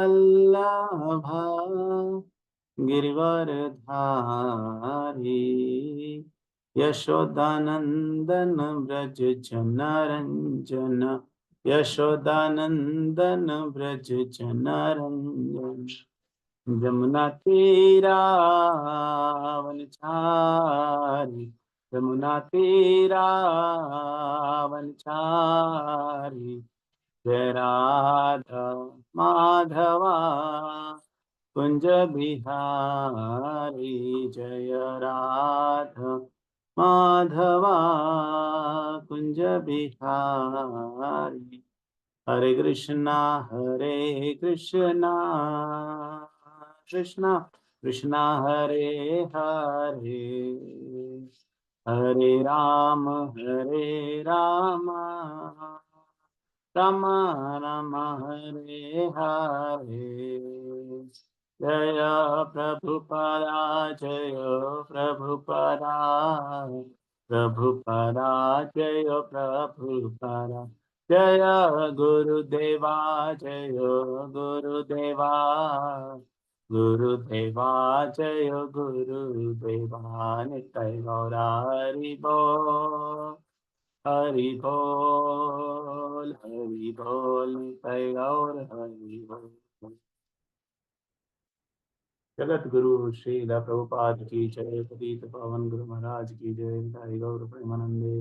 वल्लभा गिरिवरधारी यशोदानंदन व्रज जनरंजन यशोदानंदन व्रज जनरंजन जमुना तीरावनचारी यमुना तीरावनचारी जय राधा माधवा कुंज बिहारी जय राधा माधवा कुंज बिहारी हरे कृष्णा कृष्णा कृष्णा हरे हरे हरे राम राम राम हरे हरे जय प्रभुपदा जय प्रभुपदा प्रभुपदा जय प्रभुपदा जय गुरुदेवा जय गुरुदेवा गुरुदेवा जय गुरुदेवा नित्य गौरा हरि बोल हरि बोल नित्य गौर हरि बोल। जगत गुरु श्री प्रभुपाद की जय। पतित पावन गुरु महाराज की जय। नित्य गौर प्रेमानंदे।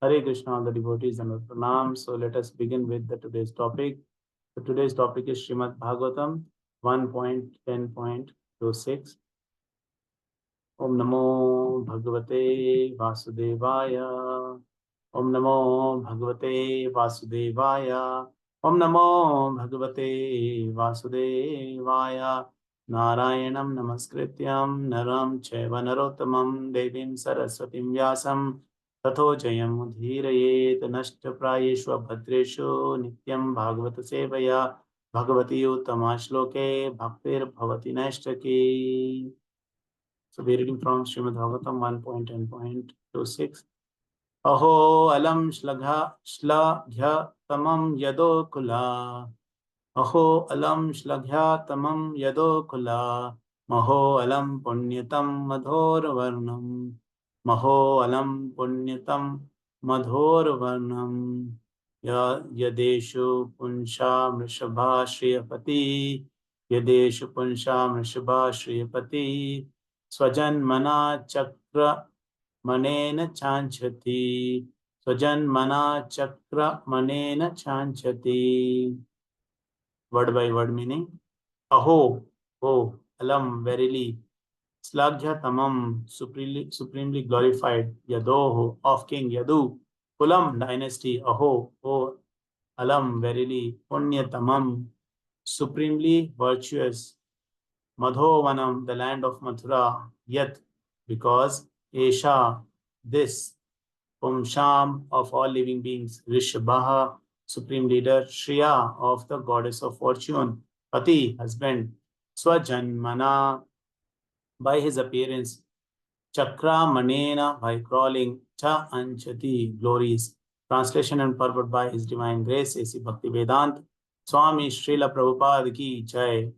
Hare Krishna, all the devotees and pranam. So let us begin with the today's topic. So today's topic is Srimad Bhagavatam 1.10.26. Om Namo Bhagavate Vasudevaya. Om Namo Bhagavate Vasudevaya. Om Namo Bhagavate Vasudevaya. Narayanam Namaskrityam Naram Chaiva Narottamam Devim Saraswatim Vyasam तथो जयम् उदीरयेत नष्टप्रायेषु अभद्रेषु नित्यं भागवत सेवया भगवती उत्तमा श्लोके भक्तिर्भवति नैष्ठकी. So we are reading from Srimad Bhagavatam 1.10.26. अहो अलम श्लघ्य तमं यदोकुला अहो अलम श्लघ्या तमं यदोकुला महो अलम पुण्यतम मधोरवर्णम महो अलम पुण्यतम मधोरवर्णम यदेषु पुंसा वृषभा श्रियपति यदेषु पुंसा वृषभा श्रियपति स्वजन्मना चक्र मनेन चांचति स्वजन्मना चक्र P चांचति. Word by word meaning. Aho, oh, alam, verily. Slaghya tamam, supremely glorified. Yadoho, of King Yadu. Kulam, dynasty. Aho, oh, alam, verily. Punya tamam, supremely virtuous. Madhovanam, the land of Mathura. Yat, because. Esha, this. Pumsham, of all living beings. Rishabhaha, supreme leader. Shriya, of the goddess of fortune. Pati, husband. Swajanmana, by his appearance. Chakra manena, by crawling. Cha anchati, glories. Translation and purport by his divine grace. A.C. Bhakti Vedant Swami Srila Prabhupada ki jai.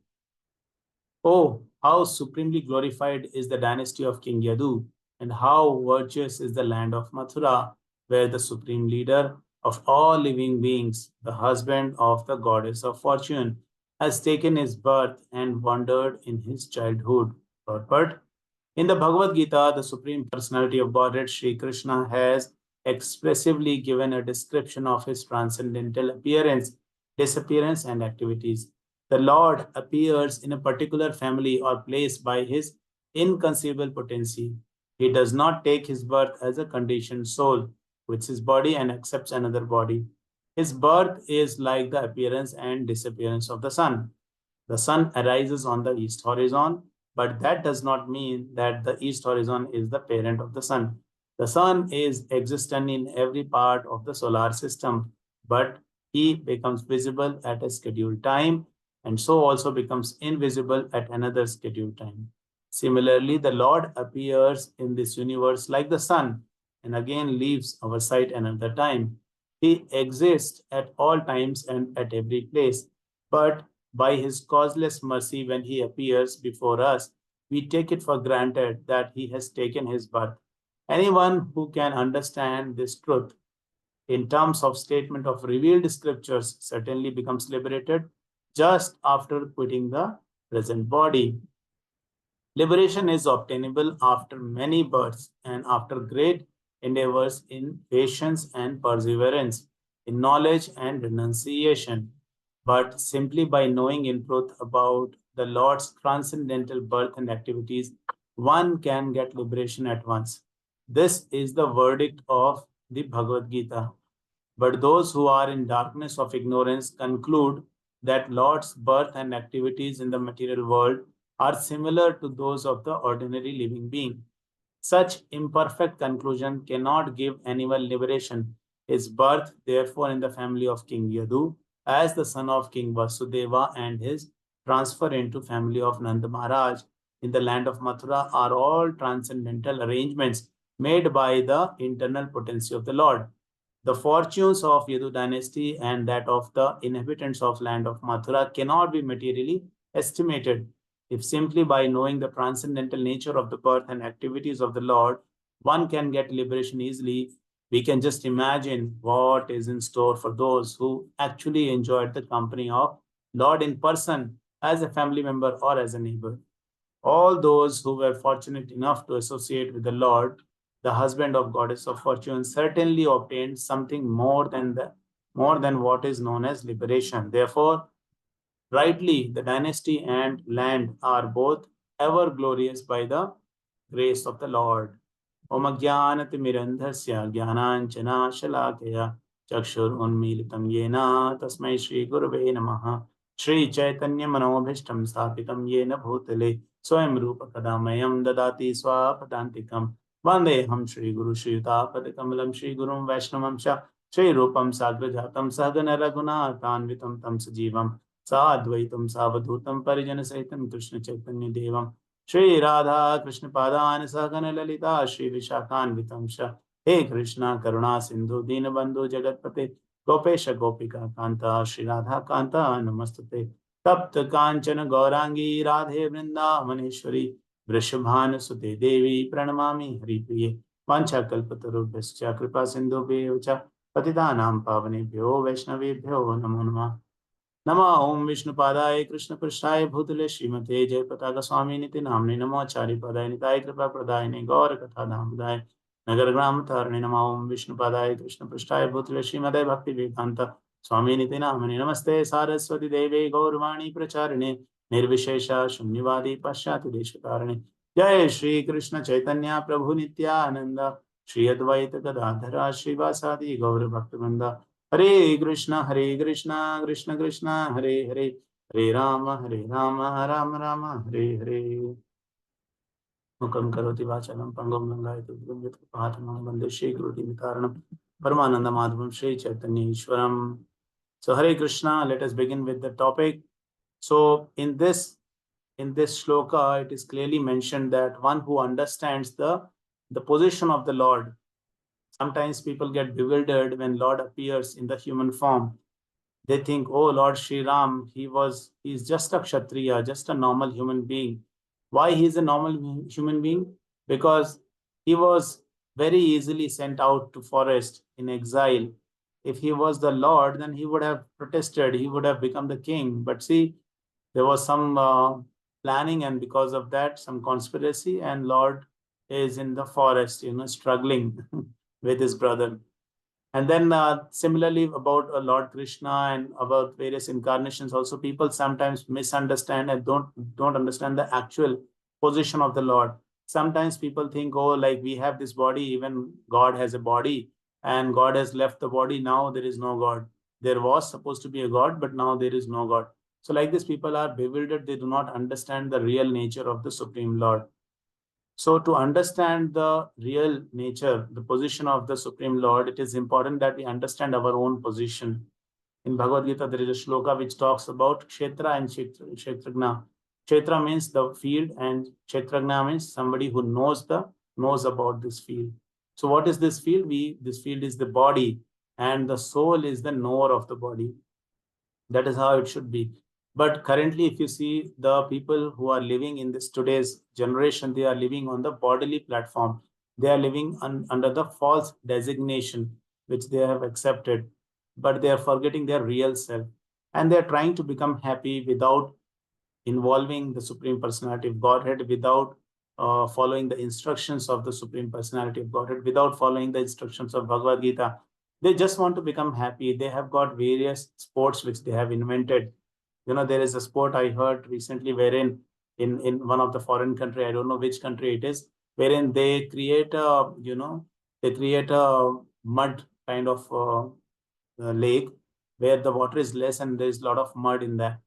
Oh, how supremely glorified is the dynasty of King Yadu, and how virtuous is the land of Mathura, where the supreme leader of all living beings, the husband of the goddess of fortune, has taken his birth and wandered in his childhood. Purport. In the Bhagavad Gita, the Supreme Personality of Godhead, Sri Krishna, has expressively given a description of his transcendental appearance, disappearance, and activities. The Lord appears in a particular family or place by his inconceivable potency. He does not take his birth as a conditioned soul, quits his body and accepts another body. His birth is like the appearance and disappearance of the sun. The sun arises on the east horizon, but that does not mean that the east horizon is the parent of the sun. The sun is existent in every part of the solar system, but he becomes visible at a scheduled time and so also becomes invisible at another scheduled time. Similarly, the Lord appears in this universe like the sun and again leaves our sight another time. He exists at all times and at every place, but by his causeless mercy when he appears before us, we take it for granted that he has taken his birth. Anyone who can understand this truth in terms of statement of revealed scriptures certainly becomes liberated just after quitting the present body. Liberation is obtainable after many births and after great endeavors in patience and perseverance, in knowledge and renunciation. But simply by knowing in truth about the Lord's transcendental birth and activities, one can get liberation at once. This is the verdict of the Bhagavad Gita. But those who are in darkness of ignorance conclude that Lord's birth and activities in the material world are similar to those of the ordinary living being. Such imperfect conclusion cannot give anyone liberation. His birth, therefore, in the family of King Yadu, as the son of King Vasudeva, and his transfer into family of Nanda Maharaj in the land of Mathura are all transcendental arrangements made by the internal potency of the Lord. The fortunes of Yadu dynasty and that of the inhabitants of land of Mathura cannot be materially estimated. If simply by knowing the transcendental nature of the birth and activities of the Lord, one can get liberation easily, we can just imagine what is in store for those who actually enjoyed the company of Lord in person as a family member or as a neighbor. All those who were fortunate enough to associate with the Lord, the husband of goddess of fortune, certainly obtained something more than what is known as liberation. Therefore, rightly, the dynasty and land are both ever glorious by the grace of the Lord. Om Ajnanatimirandhasya Jnananjana Chakshurunmilitam Yena Tasmai Shri Gurave Namaha Shri Chaitanya Manobhishtam Sthapitam Yena Bhutale Swayam Rupa Kadamayam Dadati Swapadantikam Vandeham Shri Guru Shri Yuta Shri Gurum Vaishnavam Sha Shri Rupam Sagrajatam Sahagana Raghunathanvitam Tam Sajivam साद्वैतम सावधूतम परिजन सहितम कृष्ण चैतन्य देवम श्री राधा कृष्ण पादान सहगन ललिता श्री विशाखान्वितम श हे कृष्णा करुणा सिंधु दीन बंधु जगतपते गोपेश गोपिका कांता श्री राधा कांता नमस्तुते तप्त कांचन गौरांगी राधे वृंदावनेश्वरी वृषभानुसुते देवी प्रणमामि हरिप्रिये वाञ्छाकल्पतरुभ्यश्च कृपा सिन्धुभ्येव च पतितानां पावनेभ्यो वैष्णवेभ्यो नमो नमः नमः ओम विष्णुपादाय कृष्णपृष्ठाय भूतले श्रीमते जयपताका स्वामी निति नामने नमो आचार्यपदाय निताय कृपा प्रदायिने गौर कथा धामदाय नगर ग्राम तारणे नमः ओम विष्णुपादाय कृष्णपृष्ठाय भूतले श्रीमते भक्ति वेदांत स्वामी निति नामने नमस्ते सारस्वती देवे गौरवाणी प्रचारिणे निर्विशेष शून्यवादी पाश्चात्य देशतारिणे जय श्री कृष्ण चैतन्य प्रभु नित्यानंद श्री अद्वैत गदाधर श्रीवासादि गौर भक्तवृंद हरे कृष्णा कृष्ण कृष्ण हरे हरे हरे राम राम राम हरे हरे मुखं करोति वाचालं पंगुं लंघयति गिरिं वन्दे श्रीगुरुदिनकारणं परमानन्दमाधवं Shri Chaitanya ईश्वरम्. So Hare Krishna, let us begin with the topic. So in this shloka, it is clearly mentioned that one who understands the position of the Lord. Sometimes people get bewildered when Lord appears in the human form. They think, oh, Lord Sri Ram, he's just a Kshatriya, just a normal human being. Why he's a normal human being? Because he was very easily sent out to forest in exile. If he was the Lord, then he would have protested, he would have become the king. But see, there was some planning, and because of that, some conspiracy, and Lord is in the forest, struggling with his brother. And then similarly about Lord Krishna and about various incarnations also, people sometimes misunderstand and don't understand the actual position of the Lord. Sometimes people think, oh, like we have this body, even God has a body, and God has left the body, now there is no God. There was supposed to be a God, but now there is no God. So like this, people are bewildered. They do not understand the real nature of the Supreme Lord. So to understand the real nature, the position of the Supreme Lord, it is important that we understand our own position. In Bhagavad Gita, there is a shloka which talks about Kshetra and Kshetragna. Kshetra means the field, and Kshetragna means somebody who knows about this field. So what is this field? This field is the body, and the soul is the knower of the body. That is how it should be. But currently, if you see the people who are living in this today's generation, they are living on the bodily platform. They are living under the false designation which they have accepted, but they are forgetting their real self. And they are trying to become happy without involving the Supreme Personality of Godhead, without following the instructions of the Supreme Personality of Godhead, without following the instructions of Bhagavad Gita. They just want to become happy. They have got various sports which they have invented. There is a sport I heard recently wherein in one of the foreign country, I don't know which country it is, wherein they create a mud kind of lake where the water is less and there is a lot of mud in that.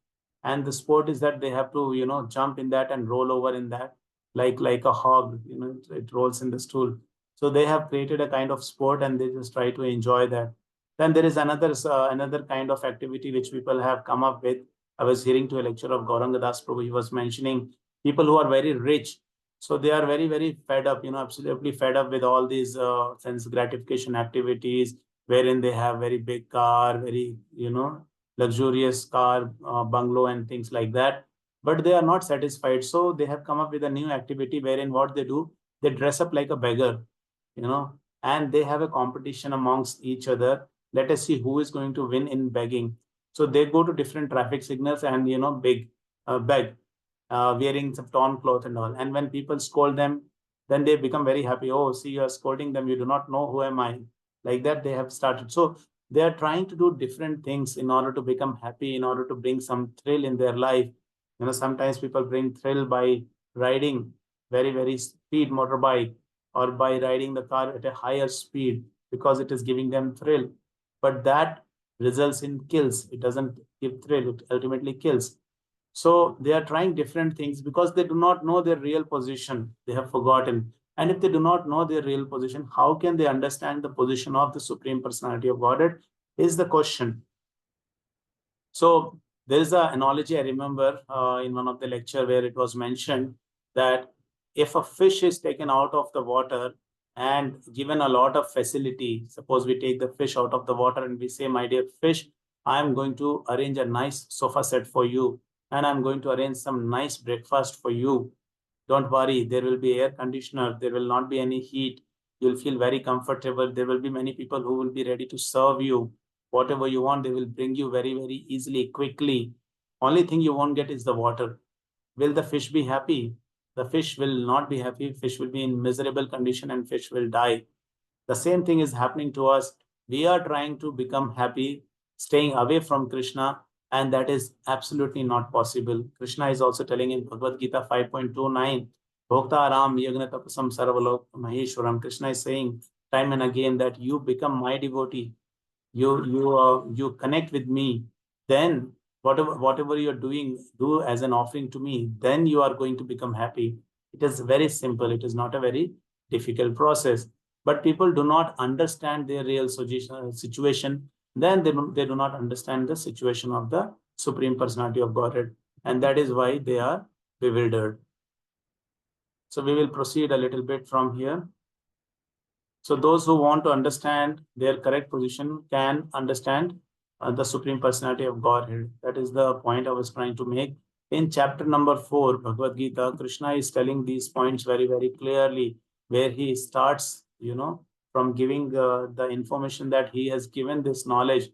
And the sport is that they have to jump in that and roll over in that like a hog. It rolls in the stool. So they have created a kind of sport and they just try to enjoy that. Then there is another kind of activity which people have come up with. I was hearing to a lecture of Gauranga Das Prabhu. He was mentioning people who are very rich. So they are very, very fed up, absolutely fed up with all these sense gratification activities, wherein they have very big car, very, luxurious car, bungalow and things like that. But they are not satisfied. So they have come up with a new activity wherein what they do, they dress up like a beggar, and they have a competition amongst each other. Let us see who is going to win in begging. So they go to different traffic signals and, beg, wearing some torn cloth and all. And when people scold them, then they become very happy. Oh, see, you are scolding them. You do not know who am I. Like that, they have started. So they are trying to do different things in order to become happy, in order to bring some thrill in their life. Sometimes people bring thrill by riding very, very speed motorbike or by riding the car at a higher speed because it is giving them thrill. But that results in kills. It doesn't give thrill. It ultimately kills. So they are trying different things because they do not know their real position. They have forgotten. And if they do not know their real position, how can they understand the position of the Supreme Personality of Godhead is the question. So there is an analogy I remember in one of the lecture where it was mentioned that if a fish is taken out of the water and given a lot of facility, suppose we take the fish out of the water and we say, my dear fish, I'm going to arrange a nice sofa set for you and I'm going to arrange some nice breakfast for you. Don't worry, there will be air conditioner, there will not be any heat. You'll feel very comfortable. There will be many people who will be ready to serve you. Whatever you want, they will bring you very, very easily, quickly. Only thing you won't get is the water. Will the fish be happy? The fish will not be happy. Fish will be in miserable condition and fish will die. The same thing is happening to us. We are trying to become happy, staying away from Krishna, and that is absolutely not possible. Krishna is also telling in Bhagavad Gita 5.29, Bhokta Ram Yagna Tapasam Sarvalok Maheshwaram. Krishna is saying time and again that you become my devotee, you connect with me, then whatever you're doing, do as an offering to me, then you are going to become happy. It is very simple. It is not a very difficult process. But people do not understand their real situation. Then they do not understand the situation of the Supreme Personality of Godhead. And that is why they are bewildered. So we will proceed a little bit from here. So those who want to understand their correct position can understand the Supreme Personality of Godhead. That is the point I was trying to make. In chapter number 4, Bhagavad Gita, Krishna is telling these points very, very clearly, where he starts, from giving the information that he has given this knowledge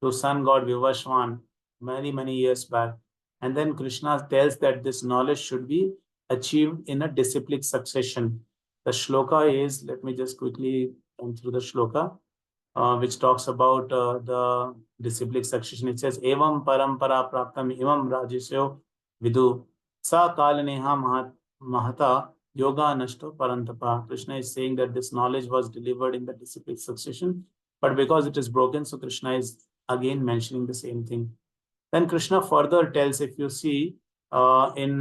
to sun god Vivashwan many, many years back. And then Krishna tells that this knowledge should be achieved in a disciplic succession. The shloka is, let me just quickly come through the shloka, which talks about the disciplic succession. It says, Evam parampara praptam imam rajisyo vidu sa kalaneha mahata yoga nashto parantapa. Krishna is saying that this knowledge was delivered in the disciplic succession, but because it is broken, so Krishna is again mentioning the same thing. Then Krishna further tells, if you see in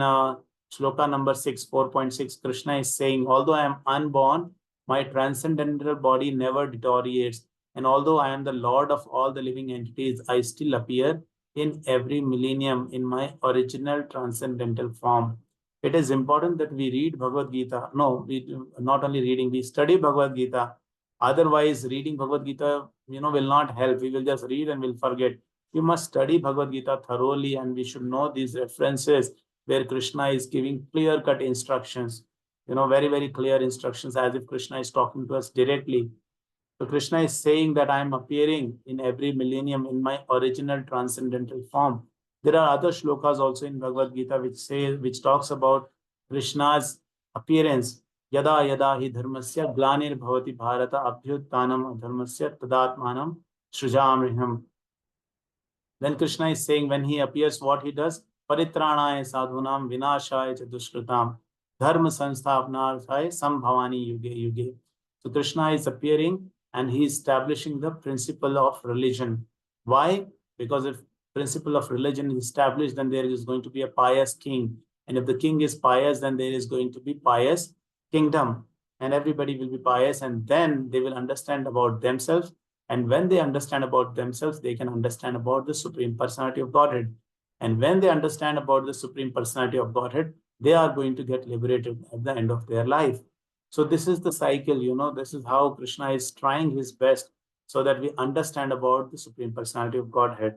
Shloka number 6, 4.6, Krishna is saying, although I am unborn, my transcendental body never deteriorates. And although I am the Lord of all the living entities, I still appear in every millennium in my original transcendental form. It is important that we read Bhagavad Gita. No, we not only reading, we study Bhagavad Gita. Otherwise, reading Bhagavad Gita, will not help. We will just read and we'll forget. You must study Bhagavad Gita thoroughly, and we should know these references where Krishna is giving clear-cut instructions, very, very clear instructions, as if Krishna is talking to us directly. So Krishna is saying that I am appearing in every millennium in my original transcendental form. There are other shlokas also in Bhagavad Gita which talks about Krishna's appearance. Yada yada hi dharmasya glanir bhavati bharata abhyuttanam adharmasya tadatmanam srijamriham. Then Krishna is saying when he appears, what he does? Paritranaya sadhunam vinashaya cha dushkritam dharma sansthapanarthaya sambhavani yuge yuge. So Krishna is appearing and he is establishing the principle of religion. Why? Because if principle of religion is established, then there is going to be a pious king. And if the king is pious, then there is going to be pious kingdom. And everybody will be pious, and then they will understand about themselves. And when they understand about themselves, they can understand about the Supreme Personality of Godhead. And when they understand about the Supreme Personality of Godhead, they are going to get liberated at the end of their life. So this is the cycle, this is how Krishna is trying his best so that we understand about the Supreme Personality of Godhead.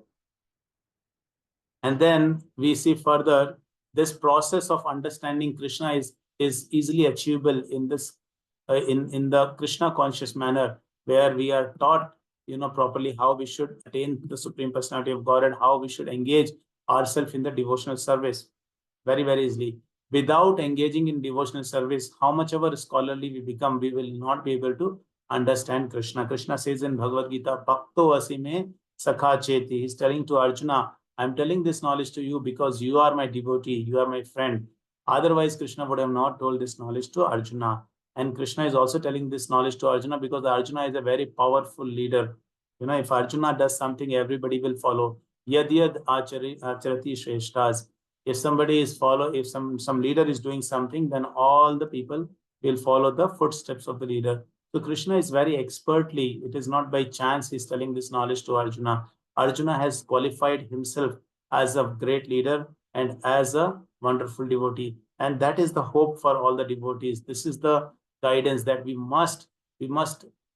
And then we see further, this process of understanding Krishna is easily achievable in this in the Krishna conscious manner, where we are taught properly how we should attain the Supreme Personality of God and how we should engage ourselves in the devotional service very, very easily. Without engaging in devotional service, how much ever scholarly we become, we will not be able to understand Krishna. Krishna says in Bhagavad Gita, Bhakto asime sakha cheti. He's telling to Arjuna, I'm telling this knowledge to you because you are my devotee, you are my friend. Otherwise, Krishna would have not told this knowledge to Arjuna. And Krishna is also telling this knowledge to Arjuna because Arjuna is a very powerful leader. If Arjuna does something, everybody will follow. Yad yad acharati shreshtas. If somebody is if some leader is doing something, then all the people will follow the footsteps of the leader. So Krishna is very expertly, it is not by chance he's telling this knowledge to Arjuna. Arjuna has qualified himself as a great leader and as a wonderful devotee. And that is the hope for all the devotees. This is the guidance that we must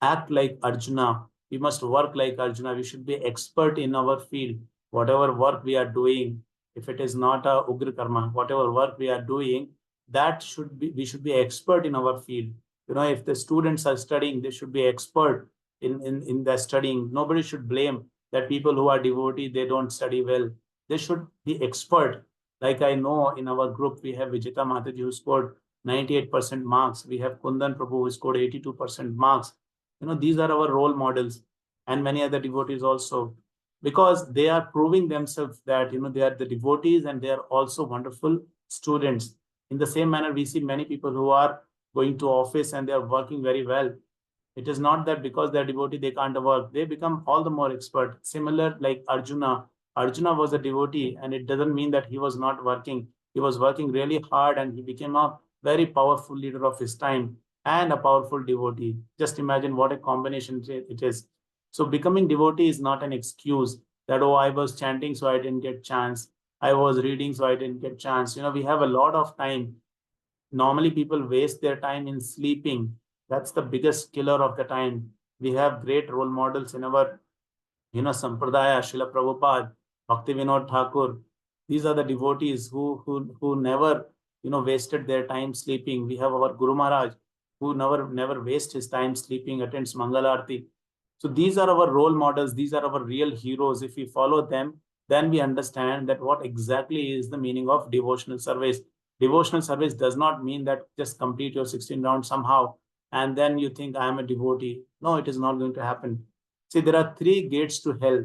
act like Arjuna. We must work like Arjuna. We should be expert in our field. Whatever work we are doing, if it is not a ugra karma, whatever work we are doing, we should be expert in our field. If the students are studying, they should be expert in their studying. Nobody should blame that people who are devotee, they don't study well. They should be expert. Like I know in our group, we have Vijita Mataji who scored 98% marks. We have Kundan Prabhu who scored 82% marks. These are our role models, and many other devotees also, because they are proving themselves that they are the devotees and they are also wonderful students. In the same manner, we see many people who are going to office and they are working very well. It is not that because they're devotee they can't work. They become all the more expert. Similar like Arjuna. Arjuna was a devotee, and it doesn't mean that he was not working. He was working really hard, and he became a very powerful leader of his time and a powerful devotee. Just imagine what a combination it is. So becoming devotee is not an excuse that, oh, I was chanting, so I didn't get chance. I was reading, so I didn't get chance. We have a lot of time. Normally, people waste their time in sleeping. That's the biggest killer of the time. We have great role models in our, Sampradaya, Srila Prabhupada, Bhakti Vinod Thakur. These are the devotees who never, wasted their time sleeping. We have our Guru Maharaj, who never waste his time sleeping, attends Mangalarti. So these are our role models. These are our real heroes. If we follow them, then we understand that what exactly is the meaning of devotional service. Devotional service does not mean that just complete your 16 rounds somehow and then you think I am a devotee. No, it is not going to happen. See, there are 3 gates to hell,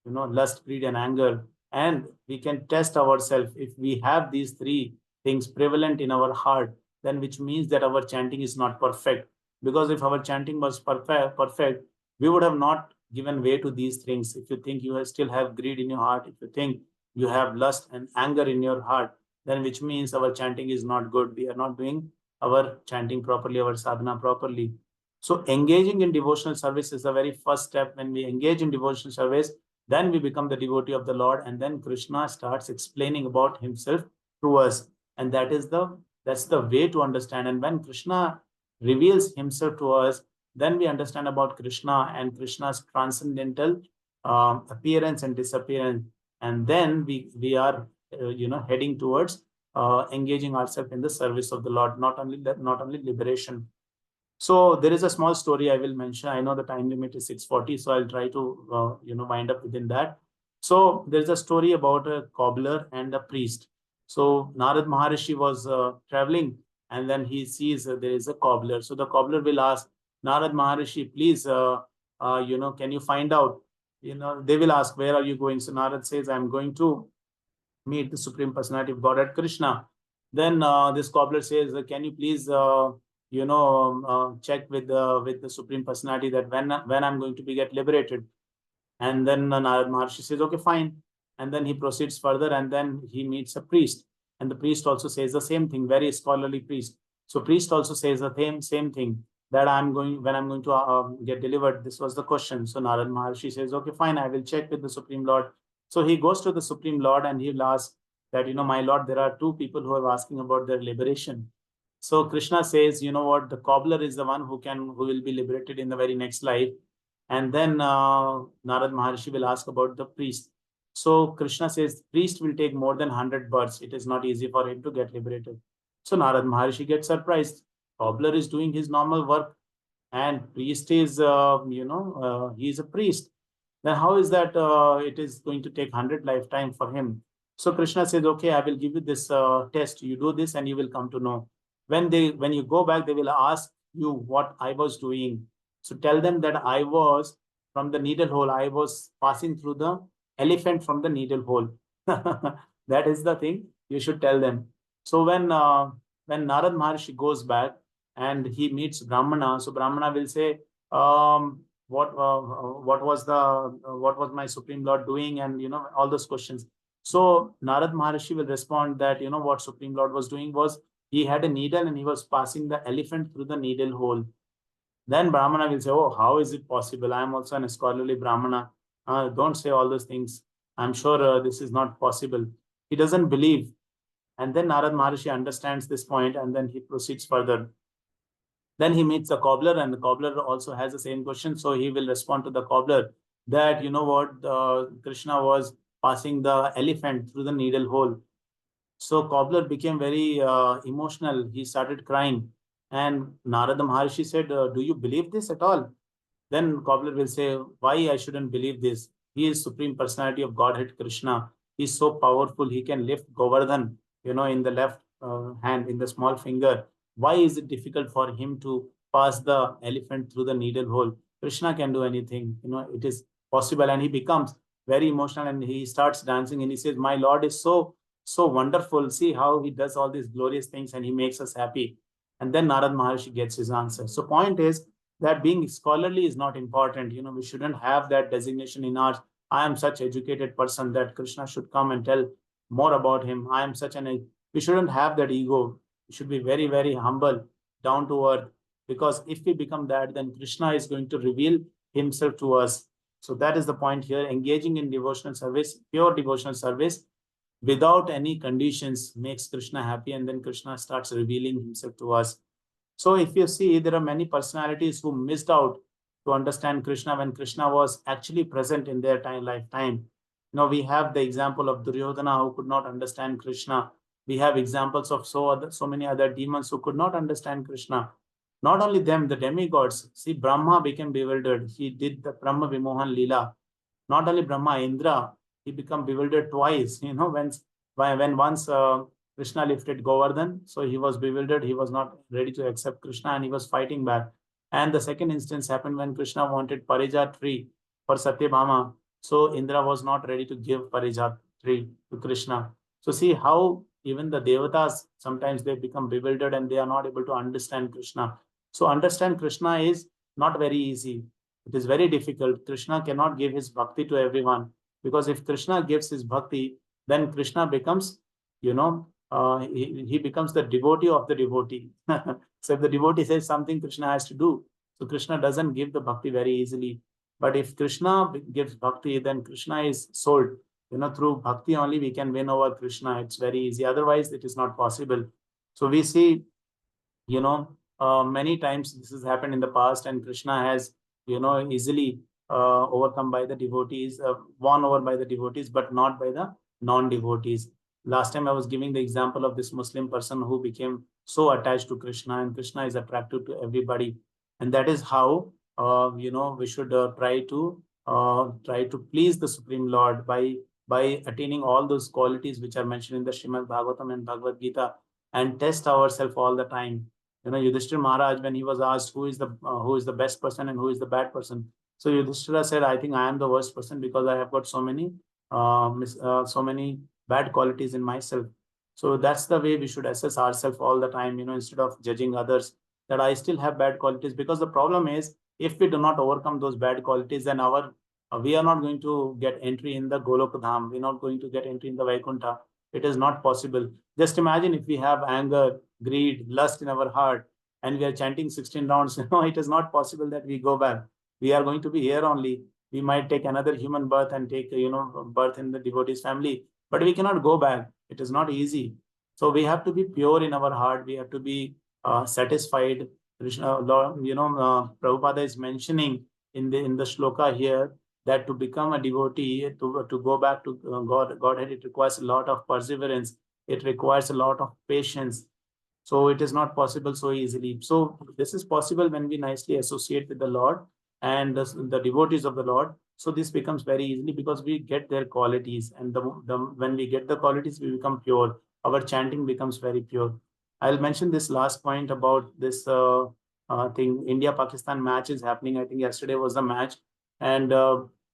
lust, greed, and anger. And we can test ourselves. If we have these 3 things prevalent in our heart, then which means that our chanting is not perfect. Because if our chanting was perfect, we would have not given way to these things. If you think you still have greed in your heart, if you think you have lust and anger in your heart, then which means our chanting is not good. We are not doing our chanting properly, our sadhana properly. So engaging in devotional service is the very first step. When we engage in devotional service, then we become the devotee of the Lord, and then Krishna starts explaining about himself to us. And that's the way to understand. And when Krishna reveals himself to us, then we understand about Krishna and Krishna's transcendental appearance and disappearance, and then we are heading towards engaging ourselves in the service of the Lord, not only liberation. So there is a small story I will mention. I know the time limit is 6:40, so I'll try to wind up within that. So there is a story about a cobbler and a priest. So Narad Maharishi was traveling, and then he sees there is a cobbler. So the cobbler will ask Narad Maharishi, please, can you find out? They will ask, where are you going? So Narad says, I'm going to meet the Supreme Personality of Godhead, Krishna. Then this cobbler says, can you please, check with the Supreme Personality that when I'm going to be get liberated? And then Narad Maharshi says, okay, fine. And then he proceeds further, and then he meets a priest. And the priest also says the same thing, very scholarly priest. So priest also says the same thing, that when I'm going to get delivered. This was the question. So Narad Maharshi says, okay, fine, I will check with the Supreme Lord. So he goes to the Supreme Lord and he will ask that, my Lord, there are two people who are asking about their liberation. So Krishna says, you know what, the cobbler is the one who will be liberated in the very next life. And then Narad Maharshi will ask about the priest. So Krishna says, priest will take more than 100 births. It is not easy for him to get liberated. So Narad Maharshi gets surprised. Cobbler is doing his normal work, and priest is, he is a priest. Then how is that it is going to take 100 lifetime for him? So Krishna says, okay, I will give you this test. You do this and you will come to know. When you go back, they will ask you what I was doing. So tell them that I was from the needle hole. I was passing through the elephant from the needle hole. That is the thing you should tell them. So when Narad Maharshi goes back and he meets Brahmana, so Brahmana will say, what was my Supreme Lord doing, and all those questions. So Narad Maharshi will respond that what Supreme Lord was doing was he had a needle and he was passing the elephant through the needle hole. Then Brahmana will say, oh, how is it possible? I am also an scholarly Brahmana. Don't say all those things. I'm sure this is not possible. He doesn't believe. And then Narad Maharshi understands this point, and then he proceeds further. Then he meets the cobbler, and the cobbler also has the same question. So he will respond to the cobbler that, Krishna was passing the elephant through the needle hole. So cobbler became very emotional. He started crying. And Narada Maharshi said, do you believe this at all? Then cobbler will say, why I shouldn't believe this? He is Supreme Personality of Godhead, Krishna. He is so powerful. He can lift Govardhan, in the left hand, in the small finger. Why is it difficult for him to pass the elephant through the needle hole? Krishna can do anything. It is possible. And he becomes very emotional and he starts dancing and he says, my Lord is so wonderful. See how he does all these glorious things and he makes us happy. And then Narad Maharshi gets his answer. So point is that being scholarly is not important. We shouldn't have that designation in ours. I am such educated person that Krishna should come and tell more about him. I am such we shouldn't have that ego. We should be very, very humble, down to earth. Because if we become that, then Krishna is going to reveal himself to us. So that is the point here. Engaging in devotional service, pure devotional service, without any conditions, makes Krishna happy, and then Krishna starts revealing himself to us. So if you see, there are many personalities who missed out to understand Krishna when Krishna was actually present in their lifetime. We have the example of Duryodhana who could not understand Krishna. We have examples of so many other demons who could not understand Krishna. Not only them, the demigods. See, Brahma became bewildered. He did the Brahma Vimohan Leela. Not only Brahma, Indra, he became bewildered twice. When once Krishna lifted Govardhan, so he was bewildered. He was not ready to accept Krishna and he was fighting back. And the second instance happened when Krishna wanted Parijat tree for Satyabhama. So Indra was not ready to give Parijat tree to Krishna. So see how even the devatas, sometimes they become bewildered and they are not able to understand Krishna. So understand Krishna is not very easy. It is very difficult. Krishna cannot give his bhakti to everyone, because if Krishna gives his bhakti, then Krishna becomes, he becomes the devotee of the devotee. So if the devotee says something, Krishna has to do. So Krishna doesn't give the bhakti very easily. But if Krishna gives bhakti, then Krishna is sold. Through bhakti only we can win over Krishna. It's very easy. Otherwise, it is not possible. So we see, many times this has happened in the past, and Krishna has, easily overcome by the devotees, won over by the devotees, but not by the non-devotees. Last time I was giving the example of this Muslim person who became so attached to Krishna, and Krishna is attractive to everybody. And that is how we should try to please the Supreme Lord by attaining all those qualities which are mentioned in the Srimad Bhagavatam and Bhagavad Gita, and test ourselves all the time. Yudhishthira Maharaj, when he was asked who is the best person and who is the bad person, so Yudhishthira said, I think I am the worst person because I have got so many bad qualities in myself. So that's the way we should assess ourselves all the time, instead of judging others, that I still have bad qualities. Because the problem is, if we do not overcome those bad qualities, then we are not going to get entry in the Golok Dham. We're not going to get entry in the Vaikuntha. It is not possible. Just imagine if we have anger, greed, lust in our heart, and we are chanting 16 rounds, it is not possible that we go back. We are going to be here only. We might take another human birth and take, birth in the devotee's family, but we cannot go back. It is not easy. So we have to be pure in our heart. We have to be satisfied. Krishna, Prabhupada is mentioning in the shloka here that to become a devotee, to go back to Godhead, it requires a lot of perseverance. It requires a lot of patience. So it is not possible so easily. So this is possible when we nicely associate with the Lord and the devotees of the Lord. So this becomes very easily because we get their qualities, and when we get the qualities, we become pure. Our chanting becomes very pure. I'll mention this last point about this thing. India-Pakistan match is happening. I think yesterday was the match, and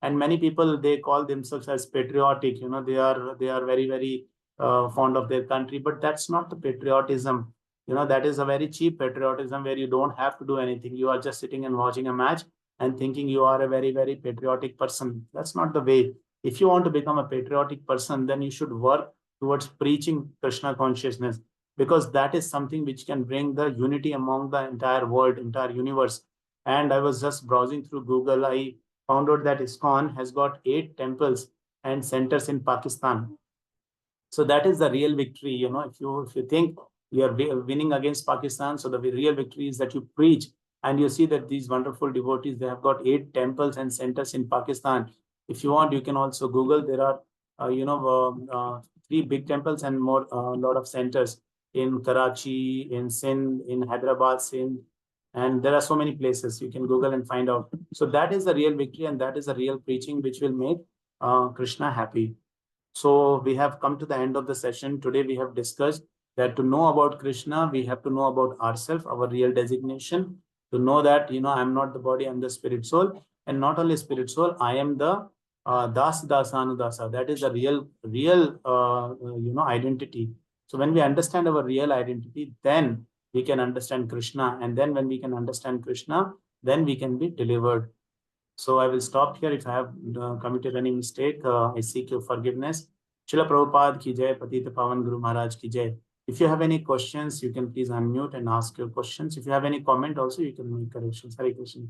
many people, they call themselves as patriotic. They are very, very fond of their country, but that's not the patriotism. That is a very cheap patriotism where you don't have to do anything. You are just sitting and watching a match and thinking you are a very, very patriotic person. That's not the way. If you want to become a patriotic person, then you should work towards preaching Krishna consciousness, because that is something which can bring the unity among the entire world, entire universe. And I was just browsing through Google. I found out that ISKCON has got 8 temples and centers in Pakistan. So that is the real victory. If you think you are winning against Pakistan, so the real victory is that you preach, and you see that these wonderful devotees, they have got 8 temples and centers in Pakistan. If you want, you can also Google. There are 3 big temples and more, lot of centers in Karachi, in Sindh, in Hyderabad, Sindh, and there are so many places. You can Google and find out. So that is the real victory, and that is the real preaching which will make Krishna happy. So we have come to the end of the session. Today we have discussed that to know about Krishna, we have to know about ourselves, our real designation, to know that, I'm not the body, I'm the spirit soul. And not only spirit soul, I am the Dasanudasa. That is the real identity. So when we understand our real identity, then we can understand Krishna. And then when we can understand Krishna, then we can be delivered. So I will stop here. If I have committed any mistake, I seek your forgiveness. Srila Prabhupada ki jai, Patita Pavan Guru Maharaj ki jai. If you have any questions, you can please unmute and ask your questions. If you have any comment also, you can make corrections. Hare Krishna.